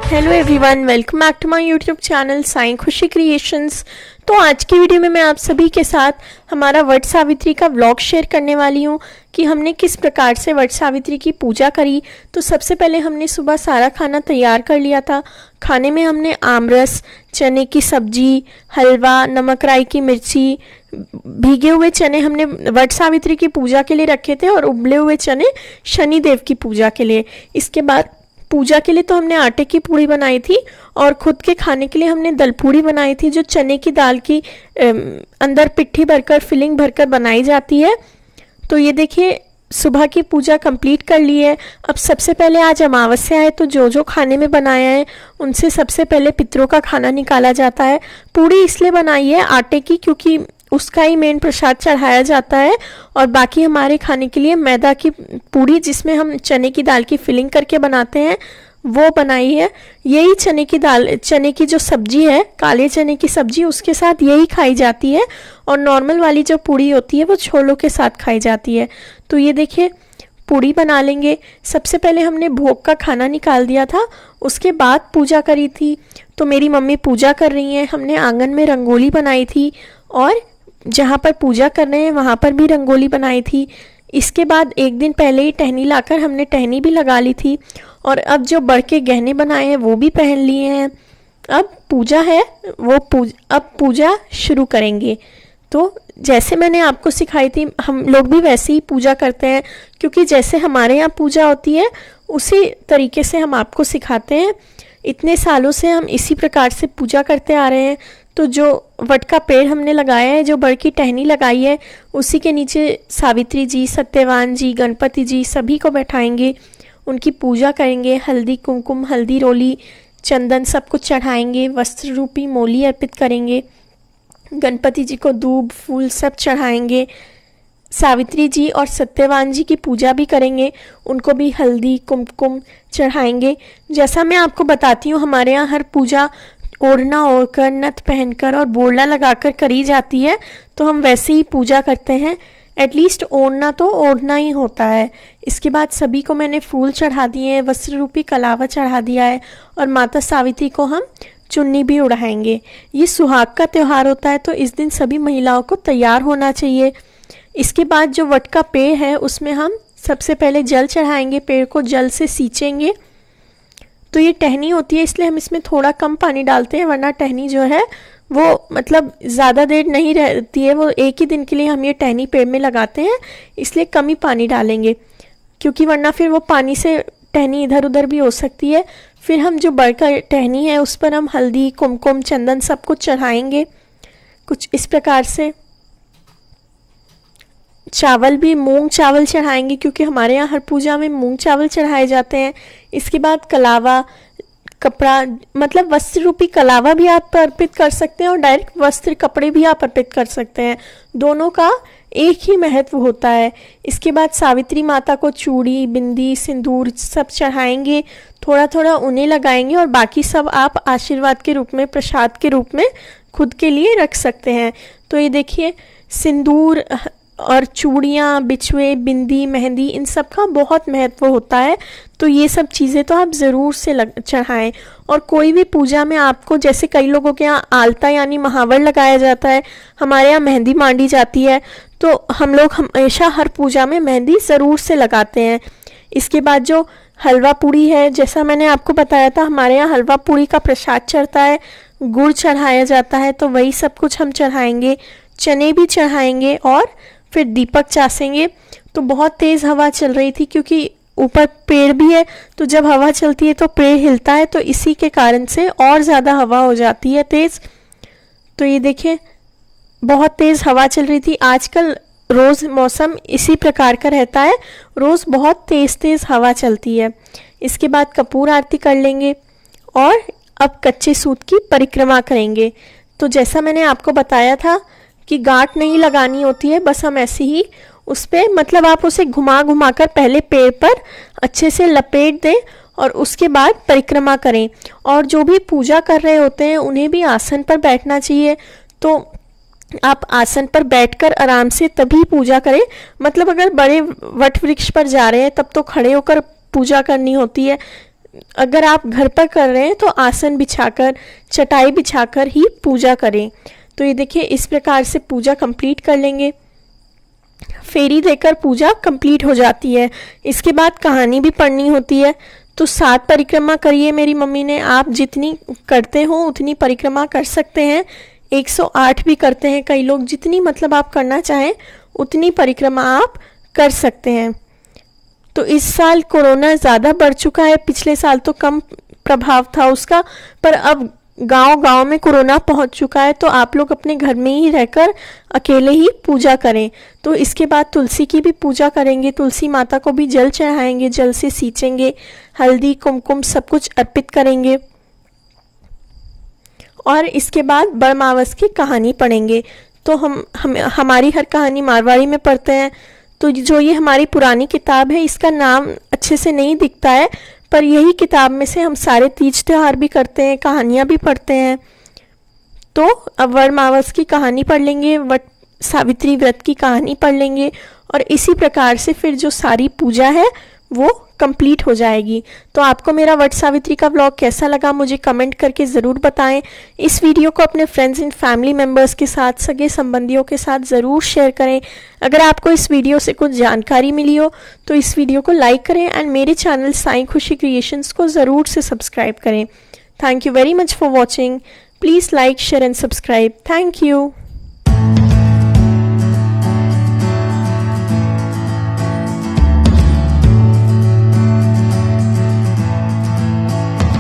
Hello everyone, welcome back to my YouTube channel Sai Khushi creations. तो आज की वीडियो में मैं आप सभी के साथ हमारा वट सावित्री का व्लॉग शेयर करने वाली हूँ कि हमने किस प्रकार से वट सावित्री की पूजा करी। तो सबसे पहले हमने सुबह सारा खाना तैयार कर लिया था। खाने में हमने आमरस, चने की सब्जी, हलवा, नमक राई की मिर्ची, भीगे हुए चने हमने वट सावित्री की पूजा के लिए रखे थे और उबले हुए चने शनिदेव की पूजा के लिए। इसके बाद पूजा के लिए तो हमने आटे की पूड़ी बनाई थी और खुद के खाने के लिए हमने दल पूड़ी बनाई थी, जो चने की दाल की अंदर पिट्ठी भरकर फिलिंग भरकर बनाई जाती है। तो ये देखिए, सुबह की पूजा कंप्लीट कर ली है। अब सबसे पहले आज अमावस्या है, तो जो जो खाने में बनाया है उनसे सबसे पहले पितरों का खाना निकाला जाता है। पूड़ी इसलिए बनाई है आटे की क्योंकि उसका ही मेन प्रसाद चढ़ाया जाता है, और बाकी हमारे खाने के लिए मैदा की पूड़ी जिसमें हम चने की दाल की फिलिंग करके बनाते हैं वो बनाई है। यही चने की जो सब्जी है, काले चने की सब्जी, उसके साथ यही खाई जाती है, और नॉर्मल वाली जो पूड़ी होती है वो छोलों के साथ खाई जाती है। तो ये देखिए, पूड़ी बना लेंगे। सबसे पहले हमने भोग का खाना निकाल दिया था, उसके बाद पूजा करी थी। तो मेरी मम्मी पूजा कर रही हैं। हमने आंगन में रंगोली बनाई थी और जहाँ पर पूजा कर रहे हैं वहाँ पर भी रंगोली बनाई थी। इसके बाद एक दिन पहले ही टहनी लाकर हमने टहनी भी लगा ली थी, और अब जो बड़ के गहने बनाए हैं वो भी पहन लिए हैं। अब पूजा है, अब पूजा शुरू करेंगे। तो जैसे मैंने आपको सिखाई थी हम लोग भी वैसे ही पूजा करते हैं, क्योंकि जैसे हमारे यहाँ पूजा होती है उसी तरीके से हम आपको सिखाते हैं। इतने सालों से हम इसी प्रकार से पूजा करते आ रहे हैं। तो जो वट का पेड़ हमने लगाया है, जो बड़ की टहनी लगाई है, उसी के नीचे सावित्री जी, सत्यवान जी, गणपति जी सभी को बैठाएंगे, उनकी पूजा करेंगे। हल्दी कुमकुम, हल्दी रोली, चंदन सब कुछ चढ़ाएंगे, वस्त्र रूपी मोली अर्पित करेंगे, गणपति जी को दूब फूल सब चढ़ाएंगे। सावित्री जी और सत्यवान जी की पूजा भी करेंगे, उनको भी हल्दी कुमकुम चढ़ाएंगे। जैसा मैं आपको बताती हूँ, हमारे यहाँ हर पूजा ओढ़ना ओढ़कर, नथ पहनकर और बोरला लगाकर करी जाती है, तो हम वैसे ही पूजा करते हैं। एटलीस्ट ओढ़ना तो ओढ़ना ही होता है। इसके बाद सभी को मैंने फूल चढ़ा दिए हैं, वस्त्र रूपी कलावा चढ़ा दिया है, और माता सावित्री को हम चुन्नी भी उड़ाएंगे। ये सुहाग का त्यौहार होता है, तो इस दिन सभी महिलाओं को तैयार होना चाहिए। इसके बाद जो वट का पेड़ है उसमें हम सबसे पहले जल चढ़ाएंगे, पेड़ को जल से सींचेंगे। तो ये टहनी होती है इसलिए हम इसमें थोड़ा कम पानी डालते हैं, वरना टहनी जो है वो मतलब ज़्यादा देर नहीं रहती है। वो एक ही दिन के लिए हम ये टहनी पेड़ में लगाते हैं, इसलिए कम ही पानी डालेंगे, क्योंकि वरना फिर वो पानी से टहनी इधर उधर भी हो सकती है। फिर हम जो बड़ का टहनी है उस पर हम हल्दी कुमकुम चंदन सब कुछ चढ़ाएंगे। कुछ इस प्रकार से चावल भी, मूंग चावल चढ़ाएंगे, क्योंकि हमारे यहाँ हर पूजा में मूंग चावल चढ़ाए जाते हैं। इसके बाद कलावा, कपड़ा मतलब वस्त्र रूपी कलावा भी आप अर्पित कर सकते हैं, और डायरेक्ट वस्त्र कपड़े भी आप अर्पित कर सकते हैं। दोनों का एक ही महत्व होता है। इसके बाद सावित्री माता को चूड़ी, बिंदी, सिंदूर सब चढ़ाएंगे, थोड़ा थोड़ा उन्हें लगाएंगे, और बाकी सब आप आशीर्वाद के रूप में, प्रसाद के रूप में खुद के लिए रख सकते हैं। तो ये देखिए, सिंदूर और चूड़ियाँ, बिछुए, बिंदी, मेहंदी, इन सब का बहुत महत्व होता है। तो ये सब चीज़ें तो आप ज़रूर से चढ़ाएं। और कोई भी पूजा में आपको, जैसे कई लोगों के यहाँ आलता यानी महावर लगाया जाता है, हमारे यहाँ मेहंदी मांडी जाती है, तो हम लोग हमेशा हर पूजा में मेहंदी ज़रूर से लगाते हैं। इसके बाद जो हलवा पूड़ी है, जैसा मैंने आपको बताया था, हमारे यहाँ हलवा पूड़ी का प्रसाद चढ़ता है, गुड़ चढ़ाया जाता है, तो वही सब कुछ हम चढ़ाएंगे। चने भी चढ़ाएंगे और फिर दीपक चासेंगे। तो बहुत तेज़ हवा चल रही थी, क्योंकि ऊपर पेड़ भी है, तो जब हवा चलती है तो पेड़ हिलता है, तो इसी के कारण से और ज़्यादा हवा हो जाती है तेज़। तो ये देखिए, बहुत तेज़ हवा चल रही थी। आजकल रोज़ मौसम इसी प्रकार का रहता है, रोज़ बहुत तेज़ हवा चलती है। इसके बाद कपूर आरती कर लेंगे और अब कच्चे सूत की परिक्रमा करेंगे। तो जैसा मैंने आपको बताया था कि गांठ नहीं लगानी होती है, बस हम ऐसे ही उस पर, मतलब आप उसे घुमा घुमा कर पहले पेड़ पर अच्छे से लपेट दें और उसके बाद परिक्रमा करें। और जो भी पूजा कर रहे होते हैं उन्हें भी आसन पर बैठना चाहिए। तो आप आसन पर बैठकर आराम से तभी पूजा करें। मतलब अगर बड़े वट वृक्ष पर जा रहे हैं तब तो खड़े होकर पूजा करनी होती है, अगर आप घर पर कर रहे हैं तो आसन बिछाकर, चटाई बिछाकर ही पूजा करें। तो ये देखिए इस प्रकार से पूजा कंप्लीट कर लेंगे। फेरी देकर पूजा कंप्लीट हो जाती है। इसके बाद कहानी भी पढ़नी होती है। तो 7 परिक्रमा करिए मेरी मम्मी ने। आप जितनी करते हो उतनी परिक्रमा कर सकते हैं। 108 भी करते हैं कई लोग। जितनी मतलब आप करना चाहें उतनी परिक्रमा आप कर सकते हैं। तो इस साल कोरोना ज़्यादा बढ़ चुका है। पिछले साल तो कम प्रभाव था उसका, पर अब गांव-गांव में कोरोना पहुंच चुका है। तो आप लोग अपने घर में ही रहकर अकेले ही पूजा करें। तो इसके बाद तुलसी की भी पूजा करेंगे। तुलसी माता को भी जल चढ़ाएंगे, जल से सींचेंगे, हल्दी कुमकुम सब कुछ अर्पित करेंगे। और इसके बाद बरमावस की कहानी पढ़ेंगे। तो हमारी हर कहानी मारवाड़ी में पढ़ते हैं। तो जो ये हमारी पुरानी किताब है, इसका नाम अच्छे से नहीं दिखता है, पर यही किताब में से हम सारे तीज त्योहार भी करते हैं, कहानियाँ भी पढ़ते हैं। तो अब वरमावस की कहानी पढ़ लेंगे, वट सावित्री व्रत की कहानी पढ़ लेंगे, और इसी प्रकार से फिर जो सारी पूजा है वो कंप्लीट हो जाएगी। तो आपको मेरा वट सावित्री का व्लॉग कैसा लगा मुझे कमेंट करके ज़रूर बताएं। इस वीडियो को अपने फ्रेंड्स एंड फैमिली मेम्बर्स के साथ, सगे संबंधियों के साथ ज़रूर शेयर करें। अगर आपको इस वीडियो से कुछ जानकारी मिली हो तो इस वीडियो को लाइक करें एंड मेरे चैनल साई खुशी क्रिएशंस को ज़रूर से सब्सक्राइब करें। Thank you very much for watching. Please like, share and subscribe. Thank you.